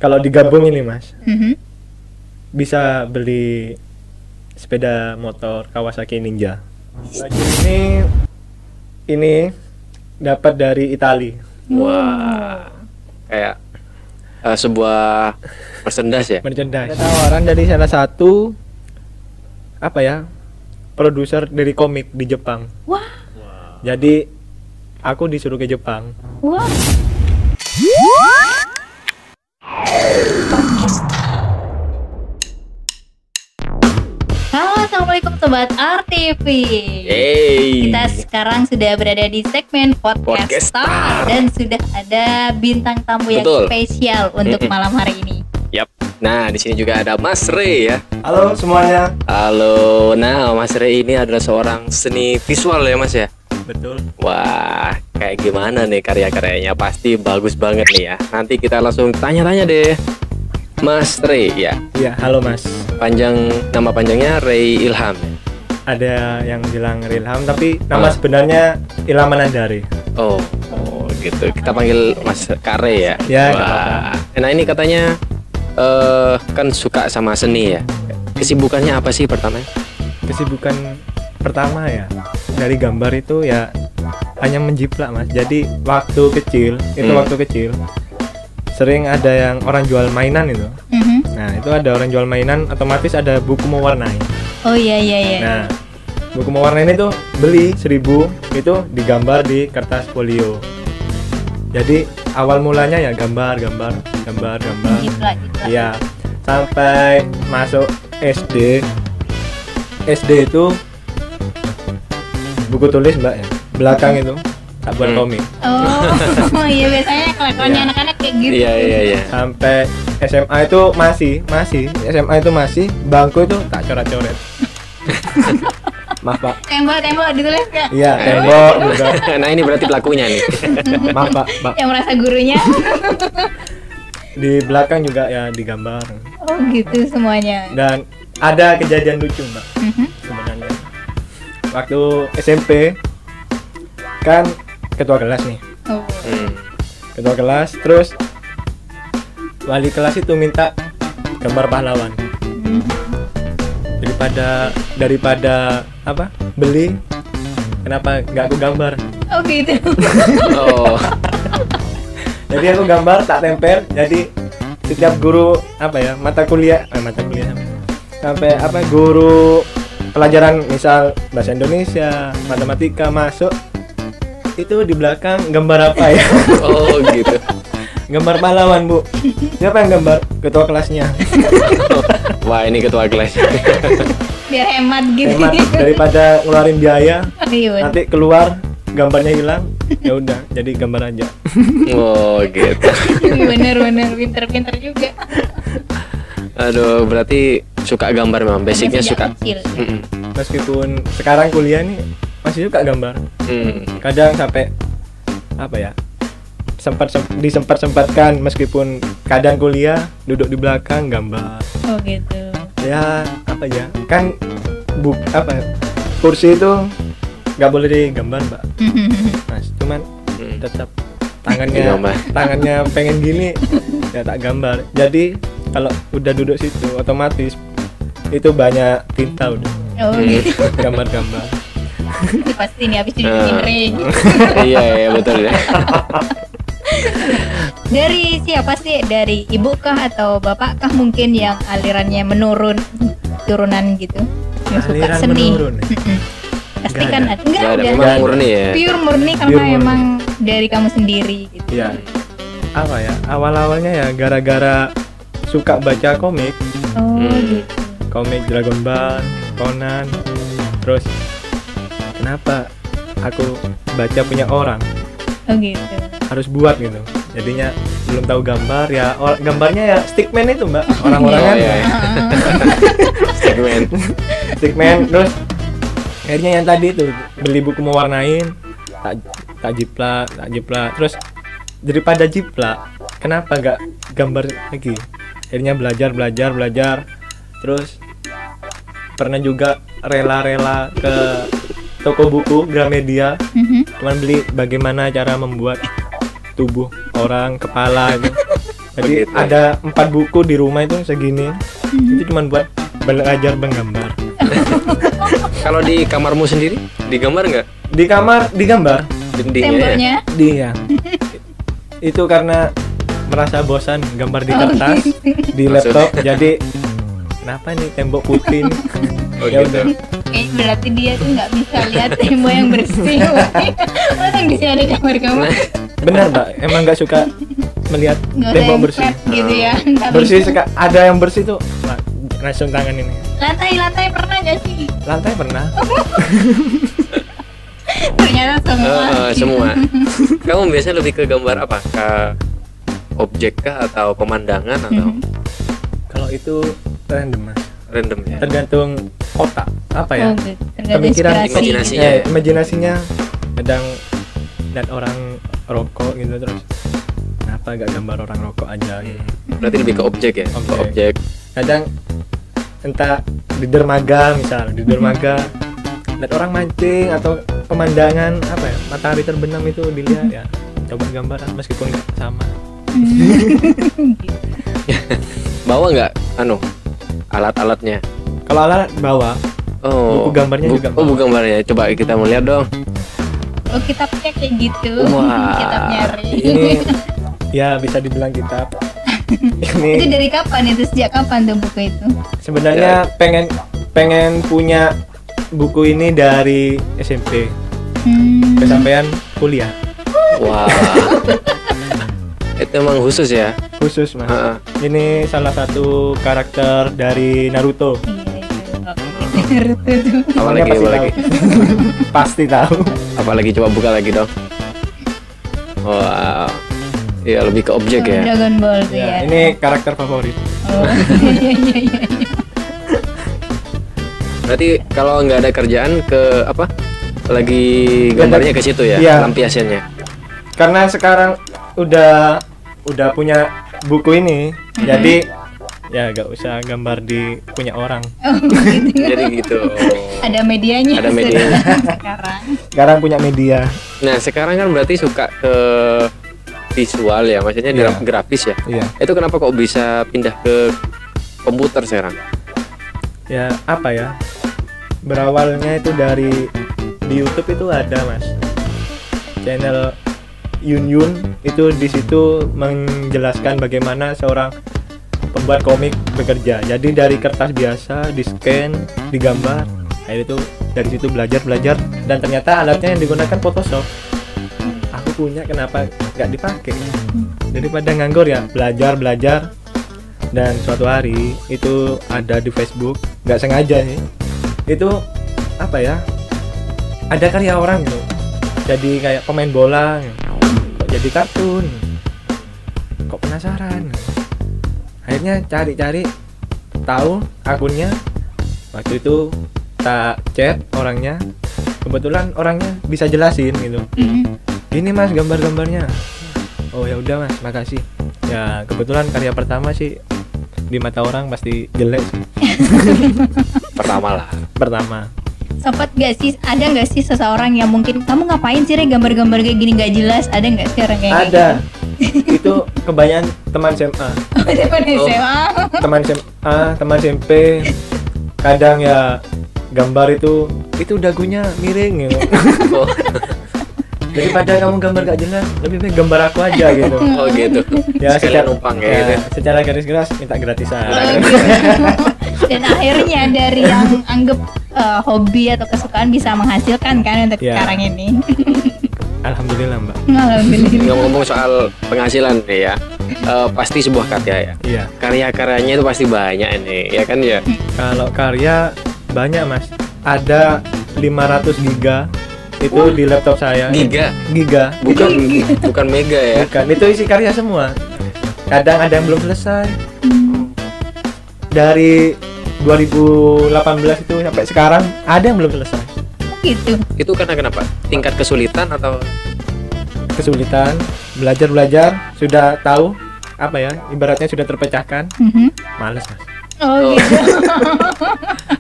kalau digabung ini Mas, bisa beli sepeda motor Kawasaki Ninja. Ini dapat dari Itali. Wah, kayak sebuah merchandise ya. Merchandise. Ada tawaran dari salah satu produser dari komik di Jepang. Wah. Jadi aku disuruh ke Jepang. Wah. Halo, assalamualaikum sobat RTV. Hey. Kita sekarang sudah berada di segmen podcast Star dan sudah ada bintang tamu yang spesial untuk malam hari ini. Yap. Nah, di sini juga ada Mas Ray ya. Halo semuanya. Halo. Nah, Mas Ray ini adalah seorang seni visual ya, Mas ya. Betul. Wah, kayak gimana nih karya-karyanya? Pasti bagus banget nih ya. Nanti kita langsung tanya-tanya deh. Mas Ray ya. Iya, halo Mas. Nama panjangnya Ray Ilham. Ada yang bilang Ray Ilham, tapi nama sebenarnya Ilham Manandari. Oh, gitu. Kita panggil Mas Kare ya. Ya. Wah. Nah, ini katanya kan suka sama seni ya. Kesibukannya apa sih pertama? Kesibukan pertama ya dari gambar itu ya hanya menjiplak Mas. Jadi waktu kecil sering ada yang orang jual mainan itu. Nah itu ada orang jual mainan, otomatis ada buku mewarnai. Oh iya. Nah buku mewarnai itu beli 1.000, itu digambar di kertas folio. Jadi awal mulanya ya gambar. Jiplak. Iya, sampai masuk SD itu buku tulis Mbak ya, belakang itu tak buat komik. Oh iya, biasanya kelakuannya anak-anak kayak gitu. Iya. Sampai SMA itu masih bangku itu tak coret-coret. Maaf Pak. Tembok ditulis nggak? Iya, tembok juga. Nah, ini berarti pelakunya nih. Maaf Pak. Yang merasa gurunya. Di belakang juga ya digambar. Oh gitu semuanya. Dan ada kejadian lucu Mbak. Sebenarnya waktu SMP kan ketua kelas nih. Ketua kelas, terus wali kelas itu minta gambar pahlawan. Daripada beli, kenapa nggak aku gambar? Oh gitu. Oh. Jadi aku gambar tak tempel. Jadi setiap guru mata kuliah sampai guru pelajaran misal bahasa Indonesia, matematika masuk, itu di belakang gambar apa ya? Oh gitu. Gambar pahlawan Bu. Siapa yang gambar? Ketua kelasnya. Wah, ini ketua kelas. Biar hemat gitu. Hemat, daripada ngeluarin biaya, Iya. nanti keluar gambarnya hilang, ya udah jadi gambar aja. Oh gitu. Bener pinter juga. Aduh, berarti suka gambar memang, basicnya suka. Meskipun sekarang kuliah nih masih suka gambar. Kadang sampai disempatkan meskipun keadaan kuliah duduk di belakang gambar. Oh gitu. Ya kan kursi itu nggak boleh digambar Mbak. Mas cuman tetap tangannya pengen gini ya tak gambar. Jadi kalau udah duduk situ otomatis itu banyak tinta udah. Oh gitu. Gambar-gambar. Pasti ini habis dibikin ring. Iya betul ya. Dari siapa sih? Dari ibu kah atau bapak kah mungkin yang alirannya turunan gitu? Yang suka Aliran seni. menurun. Pasti kan ada. Nggak ada. Enggak. Memang murni ya. Pure murni karena emang dari kamu sendiri gitu. Iya. Awal-awalnya ya gara-gara suka baca komik. Oh gitu. Komik Dragon Ball, Conan. Terus kenapa aku baca punya orang? Oh gitu. Harus buat gitu. Jadinya belum tahu gambar ya, gambarnya ya stickman itu Mbak, orang-orangan. Iya. Stickman. Terus akhirnya yang tadi itu beli buku mewarnain, tak jiplak. Terus daripada jiplak, kenapa nggak gambar lagi? Akhirnya belajar. Terus pernah juga rela ke toko buku Gramedia, cuman beli bagaimana cara membuat tubuh orang, kepala itu. Jadi Begitu. ada 4 buku di rumah itu segini. Itu cuma buat belajar menggambar. Kalau di kamarmu sendiri digambar nggak? Di kamar digambar. Dindingnya. Temboknya. Dia. Itu karena merasa bosan gambar di kertas, di laptop. Jadi kenapa nih tembok putih nih? Oh Ya gitu. udah. Berarti dia tuh nggak bisa lihat tembok yang bersih. Mana di sini ada gambar-gambar. Benar, Mbak. Emang nggak suka melihat Nggak tembok ada bersih. yang flat gitu ya. Nggak Bersih bisa. ada yang bersih tuh. Mbak, langsung tangan ini. Lantai pernah nggak sih? Lantai pernah. Ternyata semua. Semua. Kamu biasanya lebih ke gambar apa? Ke objek kah atau pemandangan atau Kalau itu random, Mas. random ya? Tergantung otak. Apa ya? Oh, tergantung Pemikiran, inspirasi. imajinasinya. Imajinasinya kadang lihat orang rokok gitu terus kenapa gak gambar orang rokok aja gitu. Berarti lebih ke objek ya? Ke Objek. objek. Kadang entah di dermaga misal di dermaga lihat orang mancing atau pemandangan apa ya matahari terbenam itu dilihat ya coba gambar meskipun nggak sama. Bawa nggak alat-alatnya? Kalau alat bawa Oh, buku gambarnya juga Oh, buku gambarnya. Coba kita mau lihat dong. Oh, kitabnya kayak gitu. Wah. Kitab nyari. ini ya bisa dibilang kitab. Itu Ini dari kapan itu? Sejak kapan tuh buku itu? sebenarnya pengen punya buku ini dari SMP kesampaian kuliah Wah. Itu emang khusus ya? khusus, Mas. Heeh. Ini salah satu karakter dari Naruto. Iya, itu. Naruto tuh. Apalagi, Pasti apalagi. tahu. Pasti tahu. Apalagi coba buka lagi dong. Wah. Iya, lebih ke objek ya. Dragon Ball tuh ya. Ya, ini karakter favorit. Oh, iya. Berarti kalau nggak ada kerjaan ke apa? Lagi gambarnya ke situ ya, Iya. lampiasannya. Karena sekarang udah punya buku ini, jadi ya gak usah gambar di punya orang. Oh, gitu. Jadi gitu. Ada medianya. Ada medianya. Sekarang. Sekarang punya media. Nah, sekarang kan berarti suka ke visual ya, maksudnya Iya. grafis ya. Iya. Itu kenapa kok bisa pindah ke komputer sekarang? Ya apa ya? Berawalnya itu dari di YouTube itu ada, Mas. Channel Yun itu di situ menjelaskan bagaimana seorang pembuat komik bekerja. Jadi dari kertas biasa, di scan, digambar. Nah, itu dari situ belajar dan ternyata alatnya yang digunakan Photoshop. Aku punya, kenapa nggak dipakai? Daripada nganggur ya, belajar dan suatu hari itu ada di Facebook, nggak sengaja sih. Itu apa ya? Ada karya orang gitu. Jadi kayak pemain bola, kok jadi kartun. Kok penasaran? Akhirnya cari tahu akunnya. Waktu itu tak chat orangnya, kebetulan orangnya bisa jelasin gitu. Ini Mas gambar-gambarnya. Oh ya udah Mas, makasih. Ya kebetulan karya pertama sih di mata orang pasti jelek sih. Pertama lah. Pertama. Sempat gak sih, ada gak sih seseorang yang mungkin kamu ngapain sih Re gambar-gambar kayak gini gak jelas? Ada gak sih orang kayak Ada. Itu kebanyakan teman SMA. gitu? Teman SMA. Teman SMP. Kadang ya gambar itu dagunya miring gitu. Oh, Daripada kamu gambar gak jelas, lebih baik gambar aku aja gitu. oh gitu. Ya Sekalian numpang kayak gitu. secara garis keras minta gratisan. Oh, gitu. Dan akhirnya dari yang anggap hobi atau kesukaan bisa menghasilkan kan untuk Ya. sekarang ini. Alhamdulillah Mbak. Alhamdulillah. Ngomong-ngomong soal penghasilan nih ya, pasti sebuah karya ya. Iya. Karya-karyanya itu pasti banyak nih, ya kan ya. Kalau karya banyak Mas. Ada 500 giga itu di laptop saya. Giga, Giga. bukan mega ya. Bukan, itu isi karya semua. Kadang ada yang belum selesai. Dari 2018 itu sampai sekarang ada yang belum selesai. Gitu. Itu karena kenapa? Tingkat kesulitan atau Kesulitan, belajar sudah tahu apa ya, ibaratnya sudah terpecahkan, males Mas. Oh, Oh. gitu.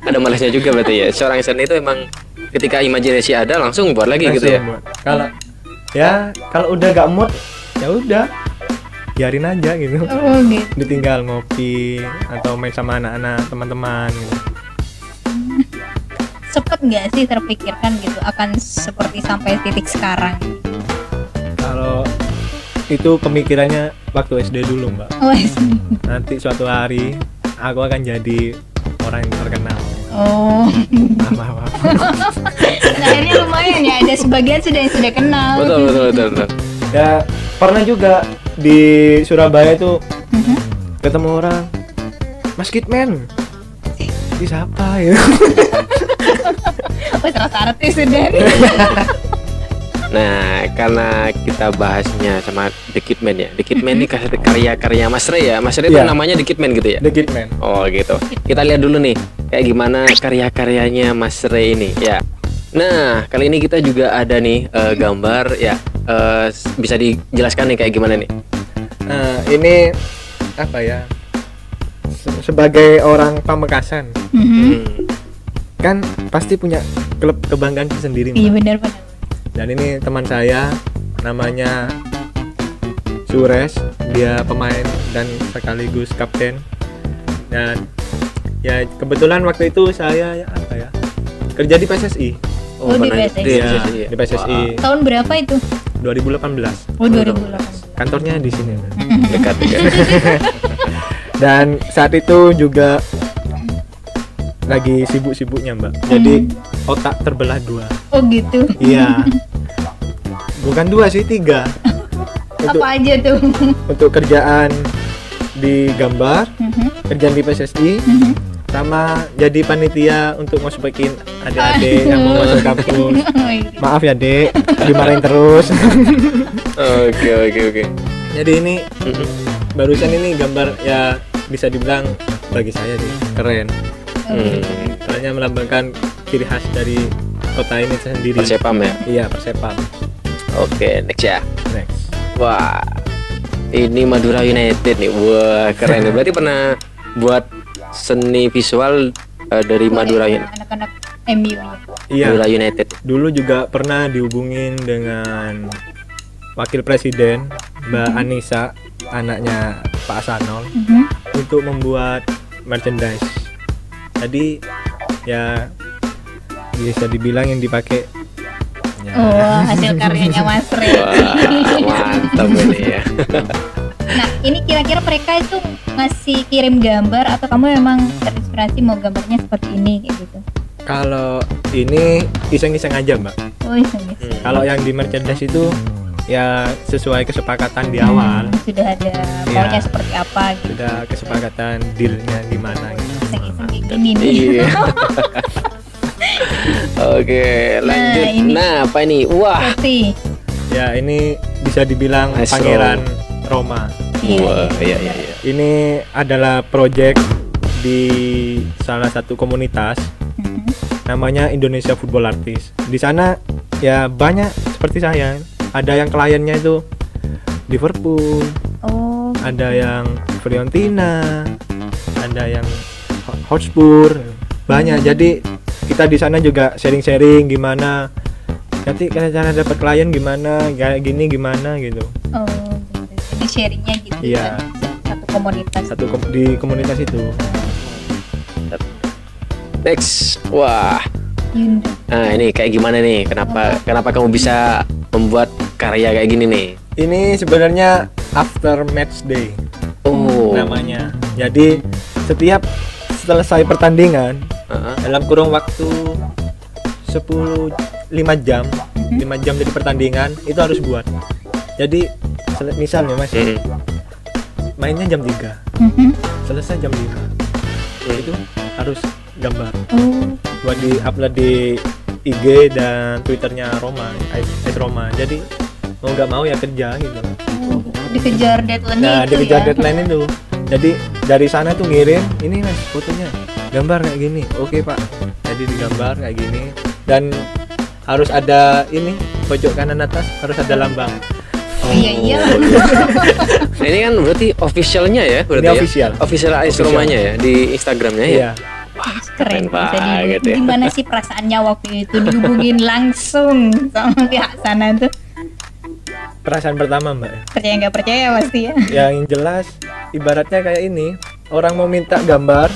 ada malasnya juga berarti ya. Seorang seni itu emang ketika imajinasi ada langsung buat lagi gitu ya. Langsung buat. Kalau udah gak mood, ya udah biarin aja gitu. Oh gitu. Ditinggal ngopi atau main sama anak-anak teman-teman gitu. Sempet nggak sih terpikirkan gitu akan seperti sampai titik sekarang? Kalau itu pemikirannya waktu SD dulu mbak. Oh, SD. Nanti suatu hari aku akan jadi orang yang terkenal. Oh. Maaf. Nah, akhirnya lumayan ya, ada sebagian yang sudah kenal. Betul. Ya pernah juga di Surabaya itu ketemu orang, Mas Kitman. Ini siapa ya? Oh, terasa artis sudah. Nah, karena kita bahasnya sama The Kidman ya. The Kidman ini karya-karya Mas Ray ya. Mas Ray itu namanya The Kidman gitu ya? The Kidman. Oh gitu. Kita lihat dulu nih, kayak gimana karya-karyanya Mas Ray ini ya. Nah, kali ini kita juga ada nih gambar ya. Bisa dijelaskan nih kayak gimana nih? Nah, ini apa ya? Sebagai orang Pamekasan, kan pasti punya klub kebanggaan sendiri. Iya benar. Dan ini teman saya, namanya Sures, dia pemain dan sekaligus kapten. Dan ya kebetulan waktu itu saya kerja di PSSI. Oh, di PSSI. Iya, di PSSI. Wow. Tahun berapa itu? 2018. Oh, 2018. Kantornya di sini. Dekat. Dan saat itu juga lagi sibuk-sibuknya mbak. Jadi otak terbelah 2. Oh gitu. Iya. Bukan 2 sih, 3. Apa aja tuh? Untuk kerjaan di gambar, kerjaan di PSSI, sama jadi panitia untuk ngospekin adik-adik yang mau masuk kampus. Maaf ya dek, dimarahin terus. Oke. Jadi ini barusan ini gambar ya bisa dibilang bagi saya sih keren. Karena melambangkan ciri khas dari kota ini sendiri. Persepam ya? Iya, Persepam. Oke, next ya. Next. Wah, ini Madura United nih. Wah, keren. Berarti pernah buat seni visual dari Madura United. Anak-anak MU. Iya. Madura United. Dulu juga pernah dihubungin dengan Wakil Presiden Mbak Anissa, anaknya Pak Sanol, untuk membuat merchandise. Jadi ya bisa dibilang yang dipakai ya. Oh, hasil karyanya Mas Ray. Wah, mantap ini ya. Nah, ini kira-kira mereka itu ngasih kirim gambar atau kamu memang terinspirasi mau gambarnya seperti ini kayak gitu? Kalau ini iseng-iseng aja mbak. Oh, iseng. Kalau yang di merchandise itu ya sesuai kesepakatan di awal. Sudah ada maunya seperti apa gitu. Sudah kesepakatan dealnya gimana gitu. Iseng-iseng kayak gini nih. Iya. Oke, lanjut. Nah, apa ini? Wah. Ya, ini bisa dibilang Pangeran Roma. Wah, iya. Ini adalah proyek di salah satu komunitas namanya Indonesia Football Artist. Di sana ya banyak seperti saya. Ada yang kliennya itu Liverpool, ada yang Fiorentina, ada yang Hotspur, banyak. Jadi kita di sana juga sharing-sharing gimana nanti cara dapat klien gimana, kayak gini gimana gitu. Oh, gitu. Jadi sharingnya gitu. Iya. Satu komunitas. Di komunitas itu. Next. Wah. Yunda. Nah, ini kayak gimana nih? Kenapa kamu bisa membuat karya kayak gini nih? Ini sebenarnya after match day. Oh. Namanya. Jadi setiap selesai pertandingan dalam kurung waktu 5 jam dari pertandingan itu harus buat. Jadi misalnya Mas mainnya jam 3, selesai jam 5, itu harus gambar. Buat di upload di IG dan Twitternya Roma, Roma. Jadi mau nggak mau ya kerja gitu. Dikejar deadline Nah, itu dikejar ya. deadline itu. Jadi dari sana tuh ngirim, ini Mas fotonya, gambar kayak gini. Oke Pak. Jadi digambar kayak gini dan harus ada ini pojok kanan atas harus ada lambang. Iya. Nah, ini kan berarti officialnya ya, berarti Ini ya? Official AS Romanya ya di Instagramnya ya. Iya. Wah, Keren banget ya. Gimana sih perasaannya waktu itu dihubungin langsung sama pihak sana tuh? perasaan pertama mbak. Percaya nggak percaya pasti ya. Yang jelas ibaratnya kayak ini, orang mau minta gambar,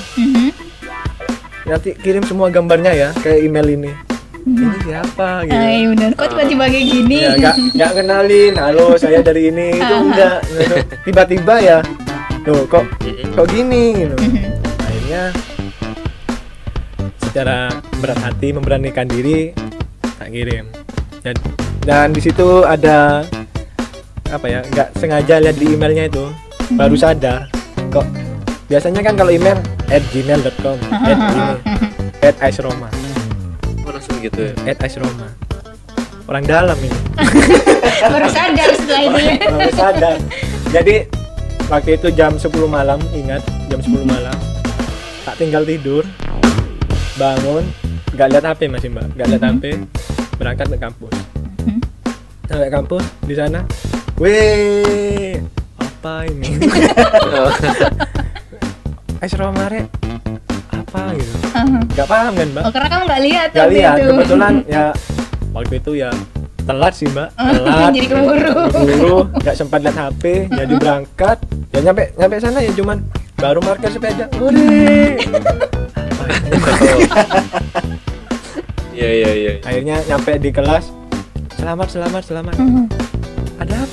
nanti kirim semua gambarnya ya kayak email ini. Ini siapa gitu. Iya benar. Kok tiba-tiba kayak gini? Ya, nggak kenalin, halo saya dari ini, itu enggak. Tiba-tiba ya, loh kok gini gitu. Akhirnya secara berat hati memberanikan diri tak kirim. Dan di situ ada apa ya, nggak sengaja lihat di emailnya itu, baru sadar kok biasanya kan kalau email @gmail.com @aisroma langsung gitu ya. @aisroma orang dalam ini. Baru sadar setelah itu ya. Baru sadar. Jadi waktu itu jam 10 malam, ingat jam 10 malam, tak tinggal tidur, bangun, nggak lihat HP masih mbak, nggak lihat HP, berangkat ke kampus. Sampai kampus di sana, weh apa ini? Aisroma Rek, apa gitu? Nggak paham kan mbak? Oh karena kamu nggak lihat. Nggak waktu lihat, itu. kebetulan ya waktu itu ya telat sih mbak, telat. Jadi keburu. Nggak sempat lihat HP, jadi berangkat. Ya nyampe sana ya cuman baru parkir sepeda. Wih. Iya. Akhirnya nyampe di kelas. Selamat.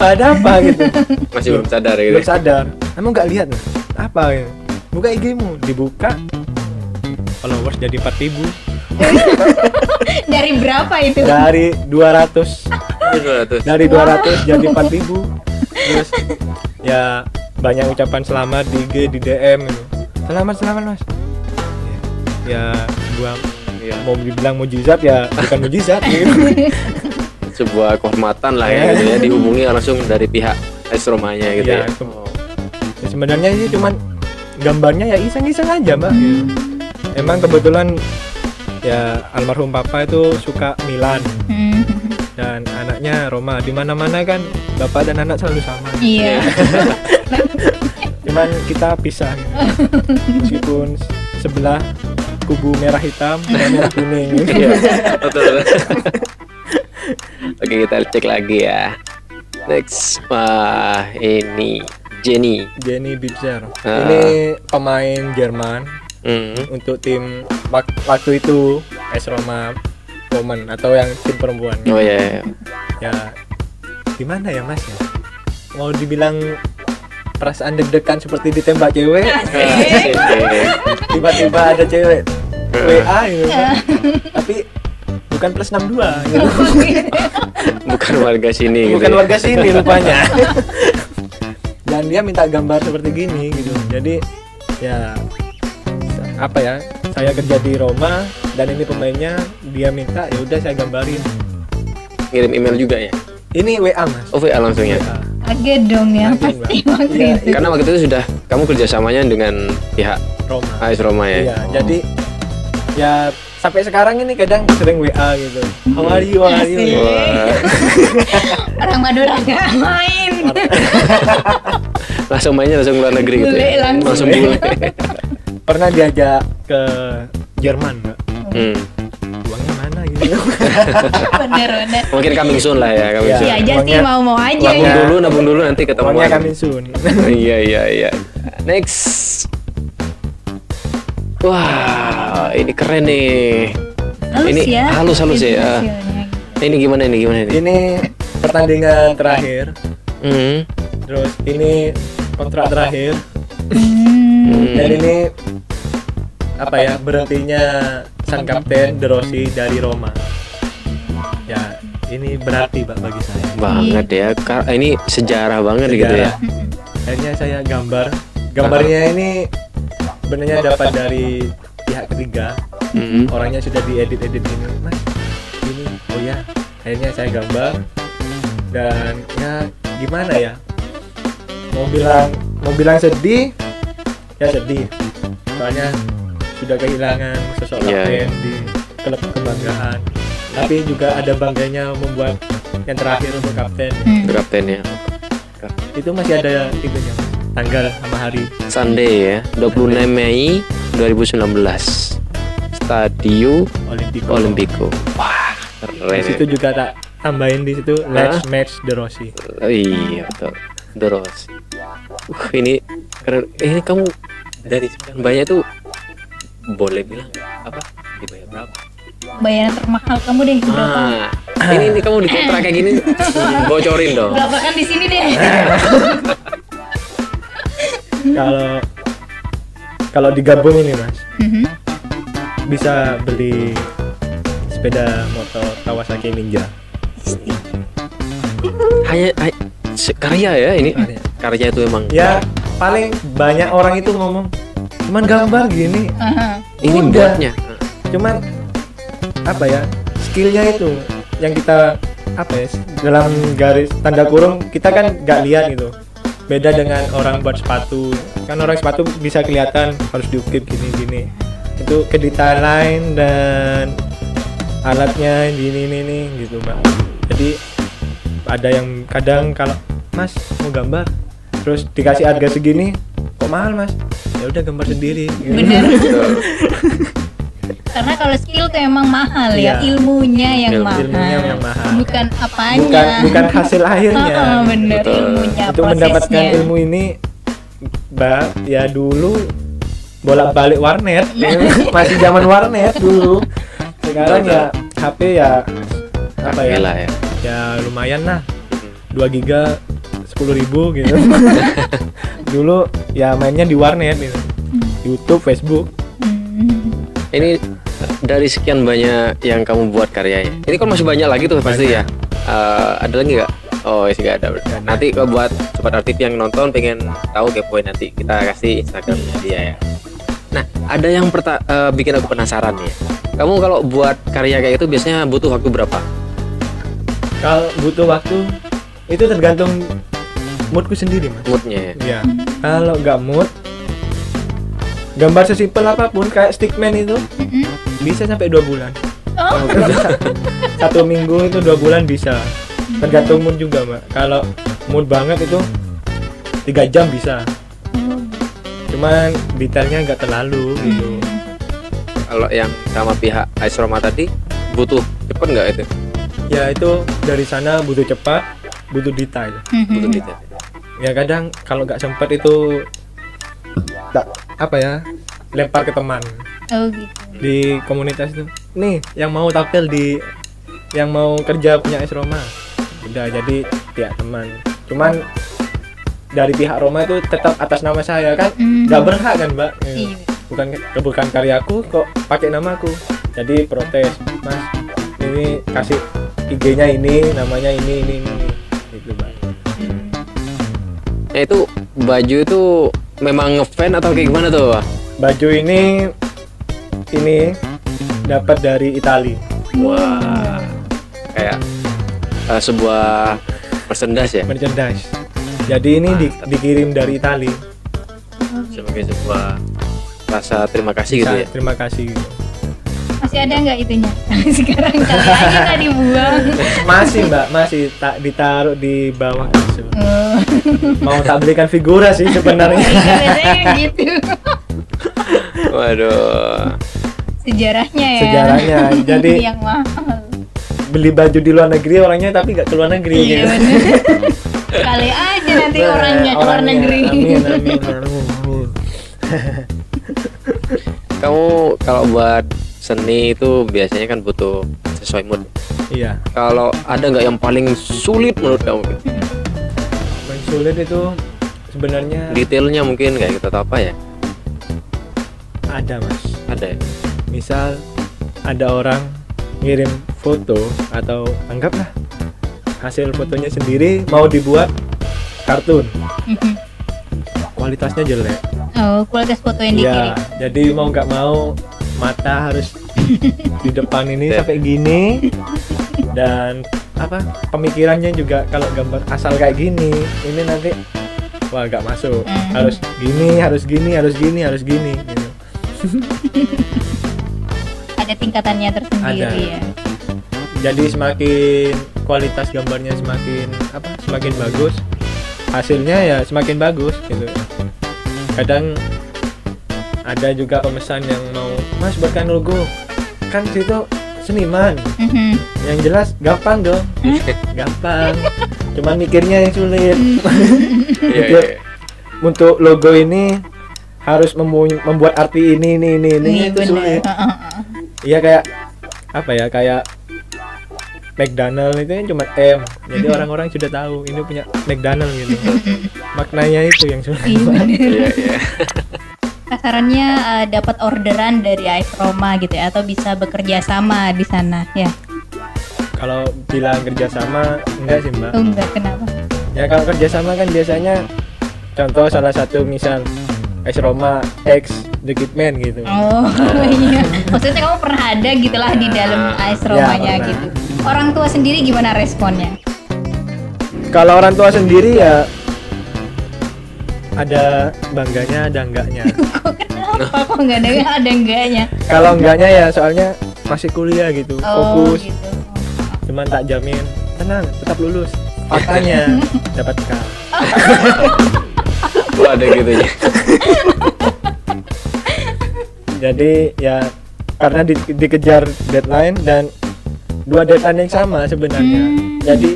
Ada apa gitu. Masih belum sadar gitu. Belum sadar. Emang nggak lihat nih? Apa ya? Buka IG-mu, dibuka. Followers jadi 4.000. Dari berapa itu? Dari 200. 200. Dari 200 jadi 4.000. Terus ya banyak ucapan selamat di IG, di DM gitu. Selamat Mas. Ya gua mau dibilang mujizat ya bukan mujizat gitu. Sebuah kehormatan lah ya gitu ya, dihubungi langsung dari pihak Aisromanya gitu ya. Ya sebenarnya sih cuman gambarnya ya iseng-iseng aja mbak. Emang kebetulan ya almarhum papa itu suka Milan dan anaknya Roma. Di mana-mana kan bapak dan anak selalu sama. Iya. Cuman kita pisah gitu. Meskipun sebelah kubu merah hitam dan merah kuning gitu. Iya, betul. Oke, kita cek lagi ya. Next, wah ini Jenny Bibzer. Ini pemain Jerman untuk tim waktu itu AS Roma Women atau yang tim perempuan. Oh iya. Ya gimana ya mas ya? Mau dibilang perasaan deg-degan seperti ditembak cewek. Tiba-tiba ada cewek WA gitu kan. Tapi bukan plus 62 gitu. Bukan warga sini Bukan gitu. warga sini rupanya. Dan dia minta gambar seperti gini gitu. Jadi ya apa ya? Saya kerja di Roma dan ini pemainnya, dia minta ya udah saya gambarin. Ngirim email juga ya? Ini WA mas. Oh WA langsung ya? WA. Kaget dong ya Kaget, pasti Mbak. waktu Iya, itu. Karena waktu itu sudah kamu kerjasamanya dengan pihak Roma. AS Roma ya? Iya, jadi ya sampai sekarang ini kadang sering WA gitu. How are you? Asik. Wah, Orang Madura gak main. langsung mainnya langsung luar negeri gitu Bule ya? langsung. bule. Pernah diajak ke Jerman mbak. Uangnya mana gitu. Bener-bener. Mungkin coming soon lah ya, coming Iya. soon. Si aja sih Uangnya- mau-mau aja Nabung ya. dulu, nabung dulu nanti ketemuan. Uangnya kami soon. Iya. Next. Wah, ini keren nih. Halus Ini ya. halus ya. Hasilnya. Ini gimana ini? Ini pertandingan terakhir. Hmm. Terus ini kontrak terakhir. Dan ini apa ya, berhentinya sang kapten De Rossi dari Roma. Ya ini berarti Pak bagi saya. Banget ya. Ini sejarah banget gitu ya. Akhirnya saya gambarnya ini sebenarnya dapat dari pihak ketiga. Orangnya sudah diedit ini, mas ini oh ya. Akhirnya saya gambar dan ya gimana ya, mau bilang sedih ya sedih, soalnya sudah kehilangan sosok kapten di klub kebanggaan. Tapi juga ada bangganya membuat yang terakhir untuk kapten. Untuk kapten ya. Itu masih ada itunya, tanggal sama hari. Sunday ya, 26 Mei 2019. Stadio Olimpico. Olimpico. Wah, Di keren. situ juga tak tambahin di situ let's match the Rossi. Oh, iya betul, The Rossi. Ini keren. Ini kamu dari sekian banyak tuh boleh bilang apa? Dibayar berapa? Bayaran termahal kamu deh berapa? Ini kamu di kontrak kayak gini bocorin dong. Belakangan di sini deh. Kalau digabung ini Mas, bisa beli sepeda motor Kawasaki Ninja. Hanya karya ya ini. Karya itu emang. Ya paling banyak orang itu ngomong cuman gambar gini. Ini buatnya. Cuman apa ya, skillnya itu yang kita apa ya, dalam garis tanda kurung kita kan nggak lihat gitu. Beda dengan orang buat sepatu, kan orang sepatu bisa kelihatan harus diukir gini-gini. Itu kedetailan dan alatnya ini gitu Mbak. Jadi ada yang kadang kalau Mas mau gambar terus dikasih harga segini kok mahal Mas, ya udah gambar sendiri gitu. Bener. Karena kalau skill tuh emang mahal ya, ilmunya yang mahal. Bukan apanya. Bukan hasil akhirnya. Bener, ilmunya, untuk prosesnya. mendapatkan ilmu ini, Mbak, ya dulu bolak-balik warnet, masih zaman warnet dulu. Sekarang ya HP ya apa ya? Ya lumayan lah. 2 giga 10.000 gitu. Dulu ya mainnya di warnet gitu. YouTube, Facebook. Ini dari sekian banyak yang kamu buat karyanya, ini kan masih banyak lagi tuh pasti ya. Ada lagi nggak? Oh sih nggak ada. Nanti buat sobat artif yang nonton pengen tahu kepoin, nanti kita kasih Instagramnya dia ya. Nah ada yang bikin aku penasaran nih. Kamu kalau buat karya kayak itu biasanya butuh waktu berapa? Kalau butuh waktu itu tergantung moodku sendiri Mas. Moodnya ya. Kalau nggak mood, gambar sesimpel apapun kayak stickman itu bisa sampai 2 bulan. Satu minggu itu 2 bulan bisa. Tergantung mood juga Mbak. Kalau mood banget itu 3 jam bisa. Cuman detailnya nggak terlalu gitu. Kalau yang sama pihak AS Roma tadi butuh cepet nggak itu? Ya itu dari sana butuh cepat, butuh detail. Butuh detail. Ya kadang kalau nggak sempet itu apa ya, lempar ke teman. Oh gitu. Di komunitas itu nih yang mau tampil yang mau kerja punya AS Roma, udah jadi pihak teman. Cuman dari pihak Roma itu tetap atas nama saya kan, nggak berhak kan Mbak. Iya. bukan karyaku kok pakai namaku. Jadi protes, Mas ini kasih IG-nya ini, namanya ini gitu Mbak. Ya itu baju itu memang ngefan atau kayak gimana tuh? Baju ini dapat dari Itali. Wah, kayak sebuah merchandise ya? Merchandise. Jadi ini dikirim dari Itali. Sebagai sebuah rasa terima kasih gitu ya? Terima kasih gitu. Masih ada nggak itunya? Sekarang kali aja nggak dibuang. Masih Mbak, masih tak ditaruh di bawah kasur. Mau tak belikan figura sih sebenarnya. Biasanya gitu. Waduh. Sejarahnya ya. Sejarahnya. Jadi yang mahal. Beli baju di luar negeri orangnya tapi nggak ke luar negeri. Iya gitu. bener. Kali aja nanti orangnya ke luar negeri. Amin. Kamu kalau buat seni itu biasanya kan butuh sesuai mood. Iya. Kalau ada nggak yang paling sulit menurut kamu? Paling sulit itu sebenarnya Detailnya mungkin kayak gitu atau apa ya? ada Mas. Ada ya? Misal ada orang ngirim foto atau anggaplah hasil fotonya sendiri mau dibuat kartun. Kualitasnya jelek. Oh, kualitas foto yang dikirim. Ya, jadi mau nggak mau mata harus di depan ini sampai gini, dan apa pemikirannya juga kalau gambar asal kayak gini ini nanti wah nggak masuk. Harus gini gitu. Ada tingkatannya tersendiri Ada. ya. Jadi semakin kualitas gambarnya semakin bagus, hasilnya ya semakin bagus gitu. Kadang ada juga pemesan yang mau, Mas buatkan logo, kan situ seniman. Yang jelas gampang dong. Gampang. Cuman mikirnya yang sulit. Untuk logo ini harus membuat arti ini itu sulit. Iya kayak apa ya, kayak McDonald itu kan cuma M, jadi orang-orang sudah tahu ini punya McDonald gitu. Maknanya itu yang sulit. Iya. Kasarannya dapat orderan dari AS Roma gitu ya, atau bisa bekerja sama di sana ya? Kalau bilang kerjasama enggak sih Mbak. Oh, enggak, kenapa? Ya kalau kerjasama kan biasanya contoh salah satu misal AS Roma X The Kidman gitu. Oh iya, maksudnya kamu pernah ada gitulah di dalam AS Romanya ya, gitu. Orang tua sendiri gimana responnya? Kalau orang tua sendiri ya ada bangganya, ada enggaknya. Kenapa kok nggak ada enggaknya? Kalau enggaknya ya soalnya masih kuliah gitu, fokus. Gitu. Cuman tak jamin, tenang, tetap lulus. Faktanya dapat K. Ada gitu ya. Jadi ya karena dikejar deadline dan 2 deadline yang sama sebenarnya. Jadi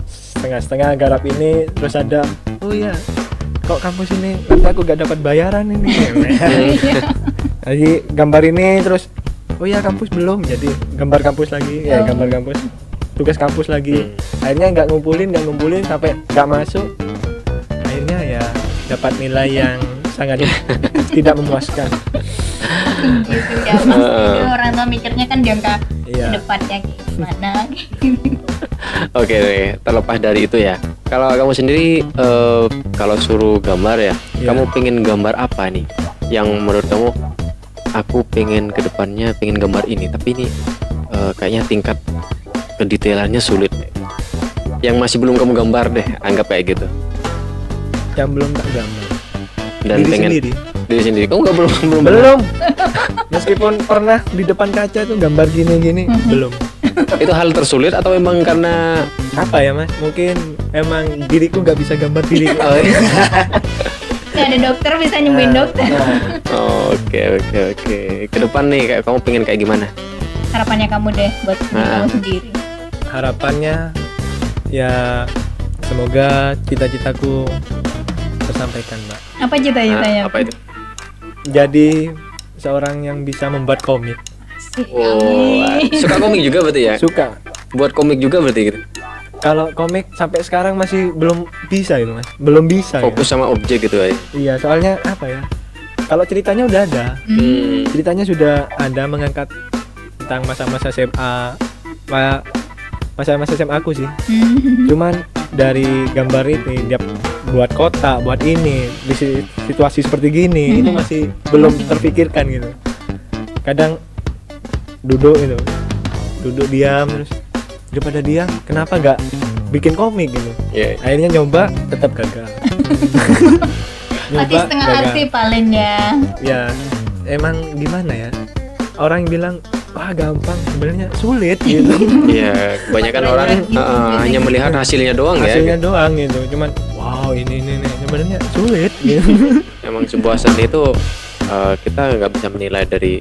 setengah-setengah garap ini, terus ada oh iya kok kampus ini nanti aku gak dapat bayaran ini. Jadi gambar ini terus oh iya kampus belum, jadi gambar kampus lagi, ya gambar kampus, tugas kampus lagi. Akhirnya nggak ngumpulin sampai nggak masuk. Akhirnya ya dapat nilai yang sangat tidak memuaskan. Gitu ya, pasti orang tua mikirnya kan jangka depannya gimana. Oke, terlepas dari itu ya. Kalau kamu sendiri kalau suruh gambar ya, kamu pengen gambar apa nih? Yang menurut kamu aku pengen kedepannya pengen gambar ini, tapi ini kayaknya tingkat kedetailannya sulit. Yang masih belum kamu gambar deh, anggap kayak gitu. Yang belum tak gambar. Dan diri pengen sendiri. Sendiri. Kamu nggak belum. Meskipun pernah di depan kaca tuh gambar gini belum. Itu hal tersulit atau memang karena apa ya Mas? Mungkin emang diriku nggak bisa gambar diriku. Nggak ada dokter bisa nyembuhin dokter. Oke. Ke depan nih kayak kamu pengen kayak gimana? Harapannya kamu deh buat kamu sendiri. Harapannya ya semoga cita-citaku tersampaikan Mbak. Apa cita-citanya? Apa itu? Jadi seorang yang bisa membuat komik. Suka komik juga berarti ya? Suka. Buat komik juga berarti gitu? Kalau komik sampai sekarang masih belum bisa itu Mas. Belum bisa. Fokus sama objek gitu aja. Iya, soalnya apa ya? Kalau ceritanya udah ada. Ceritanya sudah ada, mengangkat tentang masa-masa SMA. Masa-masa SMA aku sih. Cuman dari gambar ini dia buat kota, buat ini di situasi seperti gini itu masih belum terpikirkan gitu. Kadang duduk diam terus daripada diam kenapa nggak bikin komik gitu. Akhirnya nyoba tetap gagal. Mati setengah aksi paling ya emang gimana ya, orang bilang wah gampang, sebenarnya sulit gitu. Iya, kebanyakan orang hanya melihat hasilnya doang doang gitu. Cuman wow ini sebenarnya sulit gitu. Emang sebuah seni itu kita nggak bisa menilai dari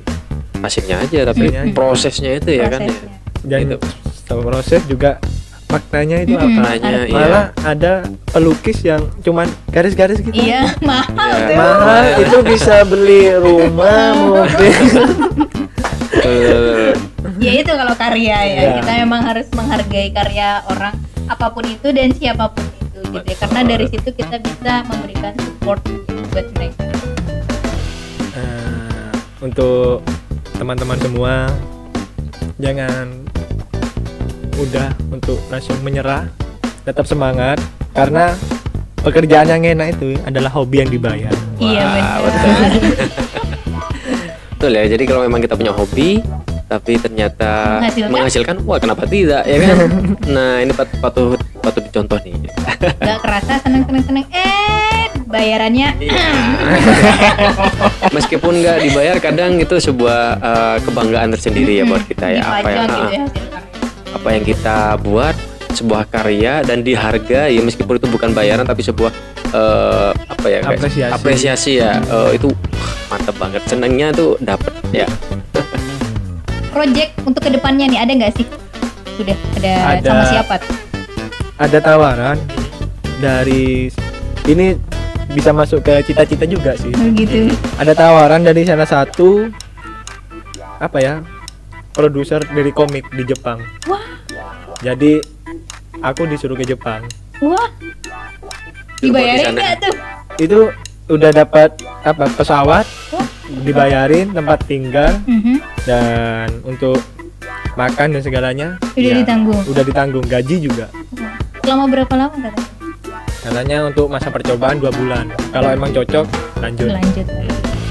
hasilnya aja, tapi prosesnya itu ya kan ya. Dan proses juga maknanya itu apa? Malah ada pelukis yang cuman garis-garis gitu. Iya, mahal itu bisa beli rumah, mobil. Ya itu kalau karya ya, kita memang harus menghargai karya orang apapun itu dan siapapun itu gitu ya. Karena dari situ kita bisa memberikan support buat mereka. Untuk teman-teman semua, jangan mudah untuk langsung menyerah, tetap semangat karena pekerjaan yang enak itu adalah hobi yang dibayar. Iya benar. Betul ya, jadi kalau memang kita punya hobi tapi ternyata menghasilkan, wah kenapa tidak ya kan? Nah ini patut dicontoh nih. Gak kerasa seneng bayarannya. Meskipun nggak dibayar, kadang itu sebuah kebanggaan tersendiri ya buat kita ya. Apa yang kita buat sebuah karya dan dihargai ya, meskipun itu bukan bayaran tapi sebuah apresiasi ya. Itu mantap banget, senangnya tuh dapet ya. project untuk kedepannya nih ada nggak sih? Sudah ada sama siapa tuh? Ada tawaran dari ini, bisa masuk ke cita-cita juga sih. Gitu. Ada tawaran dari salah satu apa ya, produser dari komik di Jepang. Wah, Jadi aku disuruh ke Jepang. wah. Dibayarin nggak tuh? Itu udah dapat apa, pesawat, Wah. dibayarin tempat tinggal, Mhm. dan untuk makan dan segalanya Udah ditanggung. Udah ditanggung, gaji juga. Wah. Selama berapa lama katanya? Katanya untuk masa percobaan 2 bulan. Kalau emang cocok lanjut. Lanjut.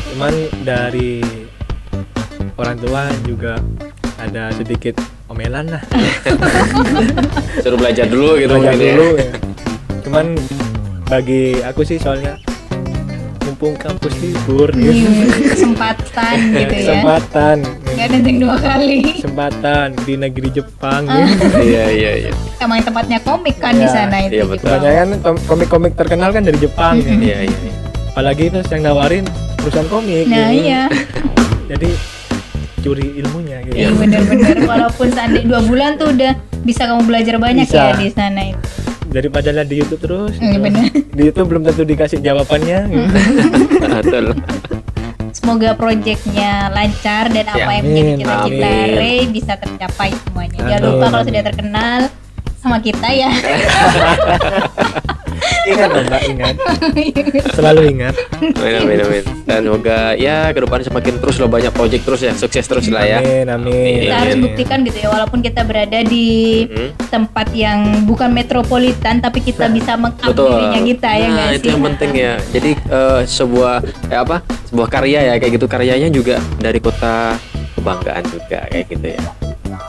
Cuman dari orang tua juga ada sedikit omelan lah. Suruh belajar dulu gitu Belajar mungkin ya. dulu ya. Cuman bagi aku sih soalnya mumpung kampus libur gitu. Kesempatan gitu ya. Kesempatan. Nggak datang 2 kali. Kesempatan di negeri Jepang Ah. gitu. Iya. Emang tempatnya komik kan di Iya, sana itu. iya, gitu. betul. Kebanyakan komik-komik terkenal kan dari Jepang gitu. Iya. Apalagi terus yang nawarin perusahaan komik Nah gitu. iya. Jadi curi ilmunya gitu. Iya benar-benar. Walaupun seandainya 2 bulan tuh udah bisa kamu belajar banyak Bisa. ya di sana itu. Daripada lihat di YouTube terus. Iya, benar. Di YouTube belum tentu dikasih jawabannya gitu. Betul. Semoga proyeknya lancar dan apa yang menjadi Amin, cita-cita amin. Ray bisa tercapai semuanya. Jangan Amin. lupa kalau sudah terkenal sama kita ya. Ingat dong Mbak, ingat. Selalu ingat. Amin. Dan semoga ya ke depan semakin terus lah, banyak project terus ya, sukses terus lah ya. Amin. Kita harus buktikan gitu ya, walaupun kita berada di Mhm. tempat yang bukan metropolitan tapi kita bisa meng-up Betul. dirinya kita ya Nah, nggak itu sih? yang penting ya. Jadi sebuah karya ya kayak gitu, karyanya juga dari kota kebanggaan juga kayak gitu ya.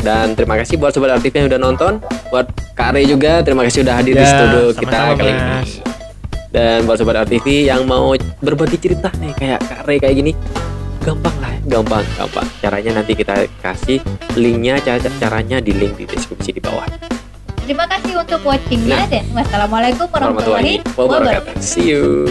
Dan terima kasih buat sobat Artif yang udah nonton, buat Kak Ray juga terima kasih udah hadir di Ya, studio kita sama-sama, kali ini. Mas. Dan buat sobat RTV yang mau berbagi cerita nih kayak Kak Ray kayak gini, gampang lah, gampang. Caranya nanti kita kasih linknya, caranya di link di deskripsi di bawah. Terima kasih untuk watchingnya Nah. dan wassalamualaikum warahmatullahi wabarakatuh. See you.